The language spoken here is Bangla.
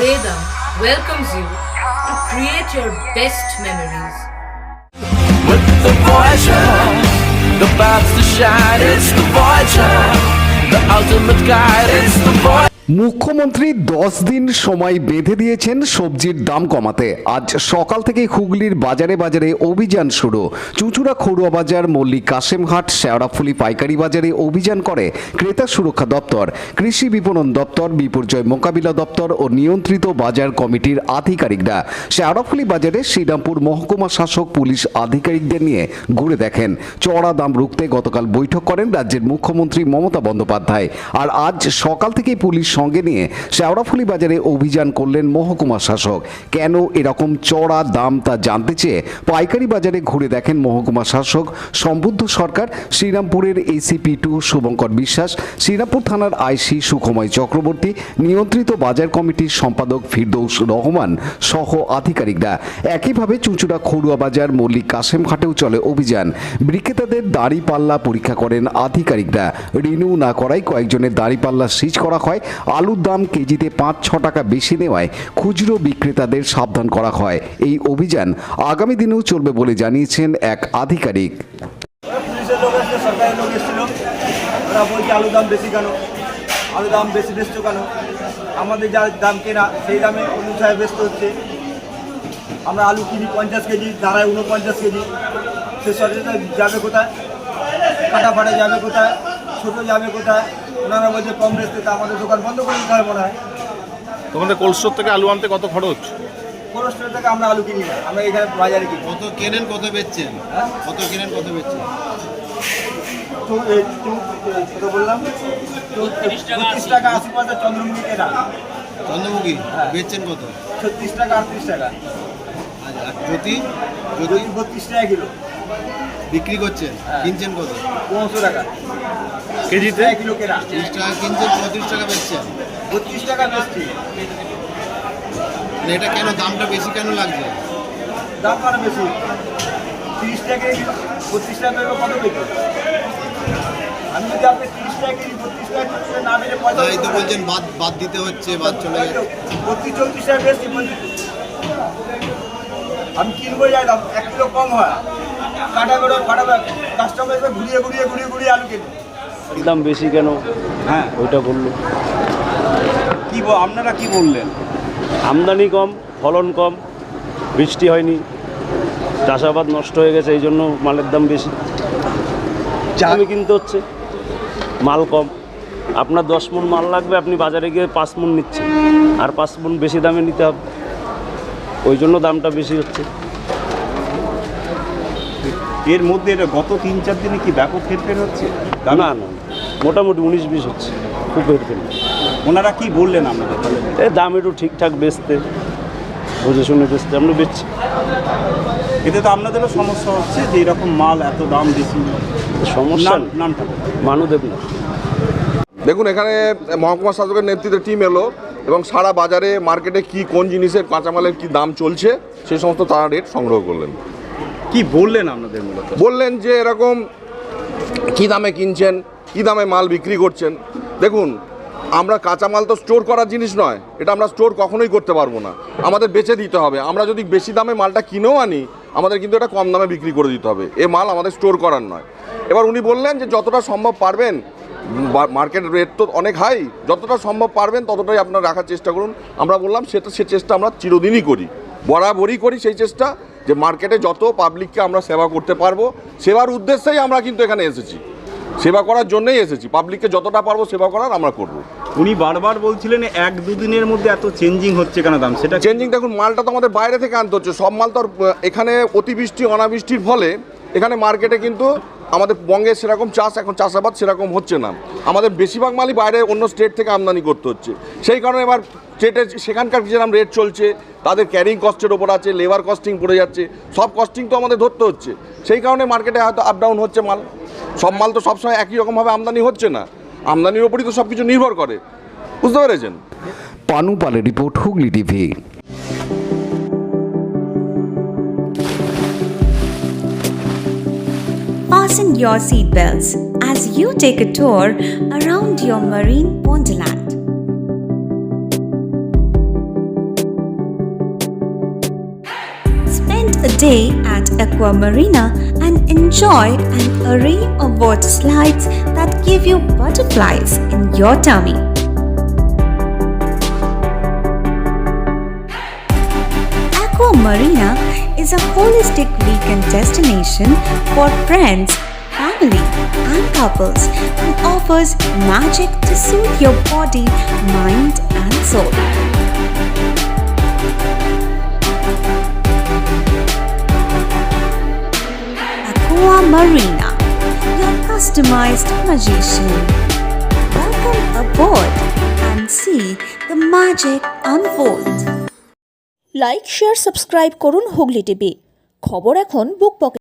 Vedam welcomes you to create your best memories. With the Voyager, the paths to shine, it's the Voyager, the ultimate guide, it's the Voyager. মুখ্যমন্ত্রী 10 দিন সময় বেঁধে দিয়েছেন সবজির দাম কমাতে। আজ সকাল থেকে হুগলির বাজারে বাজারে অভিযান শুরু। চুঁচুড়া খড়ুয়া বাজার, মল্লিক কাশেমঘাট, শেওড়াফুলি পাইকারি বাজারে অভিযান করে ক্রেতা সুরক্ষা দপ্তর, কৃষি বিপণন দপ্তর, বিপর্যয় মোকাবিলা দপ্তর ও নিয়ন্ত্রিত বাজার কমিটির আধিকারিকরা। শেওড়াফুলি বাজারে শ্রীরামপুর মহকুমা শাসক পুলিশ আধিকারিকদের নিয়ে ঘুরে দেখেন। চড়া দাম রুখতে গতকাল বৈঠক করেন রাজ্যের মুখ্যমন্ত্রী মমতা বন্দ্যোপাধ্যায়। আর আজ সকাল থেকেই পুলিশ সঙ্গে নিয়ে শেওড়াফুলি বাজারে অভিযান করলেন মহকুমা শাসক। কেন এরকম চড়া দাম তা জানতে চেয়ে পাইকারি বাজারে ঘুরে দেখেন মহকুমা শাসক সম্বুদ্ধ সরকার, শ্রীরামপুরের এসিপি2 শুভঙ্কর বিশ্বাস, শ্রীরামপুর থানার আইসি সুখময় চক্রবর্তী, নিয়ন্ত্রিত বাজার কমিটির সম্পাদক ফিরদৌস রহমান সহ আধিকারিকরা। একইভাবে চুঁচুড়া খড়ুয়া বাজার, মল্লিক কাশেমঘাটেও চলে অভিযান। বিক্রেতাদের দাঁড়িপাল্লা পরীক্ষা করেন আধিকারিকরা। রিনিউ না করায় কয়েকজনের দাঁড়িপাল্লা সিজ করা হয়। আলুর দাম কেজিতে 5-6 টাকা বেশি নেওয়ায় খুচরো বিক্রেতাদের সাবধান করা হয়। এই অভিযান আগামী দিনেও চলবে বলে জানিয়েছেন এক আধিকারিক। পুলিশের লোক এসেছিল, সরকারের লোক এসেছিল, ওরা বলছে আলুর দাম বেশি কেন, আলুর দাম বেশি বেচছো কেন, আমাদের যা দাম কেনা সেই দামে অনুসারে ব্যস্ত হচ্ছে। আমরা আলু কিনি 50 কেজি, দাঁড়ায় 49 কেজি, সে সরকারটা যাবে কোথায়, ফাটাফাটে যাবে কোথায়, ছোটো যাবে কোথায়, ওনারা বলছে কম বেচতে, তা আমাদের দোকান বন্ধ করে দিতে হয় মনে হয়। তোমাদের কোল্ড স্টোর থেকে আলু আনতে কত খরচ? কোনো স্টোর থেকে আমরা আলু কিনি না, আমরা এখানে বাজারে কিনি। কত কেনেন, কত বেচছেন? হ্যাঁ, কত কেনেন, কত বেচছেন? কত বললাম, 32 টাকা 80 পয়সা চন্দ্রমুখী কেনা, চন্দ্রমুখী হ্যাঁ। বেচছেন কত? 36 টাকা 38 টাকা, আর জ্যোতি যদি 32 টাকা কিলো বিক্রি করছেন, হ্যাঁ। কিনছেন কত? 1500 টাকা কেজিতে? কিলো কেনা, 30 টাকা কিনছেন, 35 টাকা বেচছেন। 32 টাকা বেচছি। মানে এটা কেন, দামটা বেশি কেন লাগছে? দাম মানে বেশি, 30 টাকা কিলো, 32 টাকা কিলো কত বেচি? আমি যদি আপনি 30 টাকা কিলো 32 টাকা কিলো না বেচে পয়সা এই তো বলছেন বাদ বাদ দিতে হচ্ছে, বাদ চলে যাচ্ছে। 32-34 টাকা বেচছি বলছি তো। আমি কিনবো যাই দাম 1 কিলো কম হয়, কাটা বেরো ফাটাবে, কাস্টমার এসে ঘুরিয়ে ঘুরিয়ে ঘুরিয়ে ঘুরিয়ে আলু কিনে। দাম বেশি কেন, হ্যাঁ ওইটা বললো। কি আপনারা কি বললেন? আমদানি কম, ফলন কম, বৃষ্টি হয়নি, চাষাবাদ নষ্ট হয়ে গেছে, এই জন্য মালের দাম বেশি। দামে কিনতে হচ্ছে, মাল কম। আপনার 10 মণ মাল লাগবে, আপনি বাজারে গিয়ে 5 মণ নিচ্ছেন, আর 5 মণ বেশি দামে নিতে হবে, ওই জন্য দামটা বেশি হচ্ছে। এর মধ্যে এটা গত 3-4 দিনে কি ব্যাপক হেরফের হচ্ছে? না না, মোটামুটি 19-20 হচ্ছে, খুব হেরফের না। ওনারা কি বললেন আপনাদের তাহলে? এই দাম একটু ঠিকঠাক বেচতে, বুঝে শুনে বেচতে, আমরা বেচছি। এতে তো আপনাদেরও সমস্যা হচ্ছে যে এরকম মাল এত দাম বেশি। সমস্যা নামটা মানুদেব না। দেখুন, এখানে মহকুমা শাসকের নেতৃত্বে টিম এলো এবং সারা বাজারে মার্কেটে কি কোন জিনিসের কাঁচামালের কি দাম চলছে সেই সমস্ত তারা রেট সংগ্রহ করলেন। কি বললেন আপনাদের মূলত? বললেন যে এরকম কি দামে কিনছেন, কি দামে মাল বিক্রি করছেন। দেখুন, আমরা কাঁচামাল তো স্টোর করার জিনিস নয়, এটা আমরা স্টোর কখনোই করতে পারবো না, আমাদের বেচে দিতে হবে। আমরা যদি বেশি দামে মালটা কিনেও আনি, আমাদের কিন্তু এটা কম দামে বিক্রি করে দিতে হবে, এ মাল আমাদের স্টোর করার নয়। এবার উনি বললেন যে যতটা সম্ভব পারবেন, মার্কেট রেট তো অনেক হাই, যতটা সম্ভব পারবেন ততটাই আপনারা রাখার চেষ্টা করুন। আমরা বললাম সে চেষ্টা আমরা চিরদিনই করি, বরাবরই করি সেই চেষ্টা, যে মার্কেটে যত পাবলিককে আমরা সেবা করতে পারবো, সেবার উদ্দেশ্যেই আমরা কিন্তু এখানে এসেছি, সেবা করার জন্যই এসেছি। পাবলিককে যতটা পারবো সেবা করার আমরা করব। উনি বারবার বলছিলেন 1-2 দিনের মধ্যে এত চেঞ্জিং হচ্ছে কেন দাম? সেটা চেঞ্জিং, দেখুন মালটা তো আমাদের বাইরে থেকে আনতে হচ্ছে, সব মাল তো আর এখানে অতিবৃষ্টি অনাবৃষ্টির ফলে এখানে মার্কেটে কিন্তু আমাদের বঙ্গে সেরকম এখন চাষাবাদ সেরকম হচ্ছে না, আমাদের বেশিরভাগ মালই বাইরে অন্য স্টেট থেকে আমদানি করতে হচ্ছে। সেই কারণে এবার স্টেটে সেখানকার যেরকম রেট চলছে, তাদের ক্যারিং কস্টের ওপর আছে, লেবার কস্টিং পড়ে যাচ্ছে, সব কস্টিং তো আমাদের ধরতে হচ্ছে। সেই কারণে মার্কেটে হয়তো আপ ডাউন হচ্ছে মাল, সব মাল তো সবসময় একই রকমভাবে আমদানি হচ্ছে না, আমদানির ওপরই তো সব কিছু নির্ভর করে, বুঝতে পেরেছেন? পানু পালের report, Hooghly TV. Fasten your seatbelts as you take a tour around your marine wonderland. day at Aqua Marina and enjoy an array of water slides that give you butterflies in your tummy. Aqua Marina is a holistic weekend destination for friends, family, and couples and offers magic to soothe your body, mind, and soul. Aqua Marina, your customized magician. Welcome aboard and see the magic unfold. Like share subscribe করুন হুগলি টিভি। খবর এখন বুক পকেট।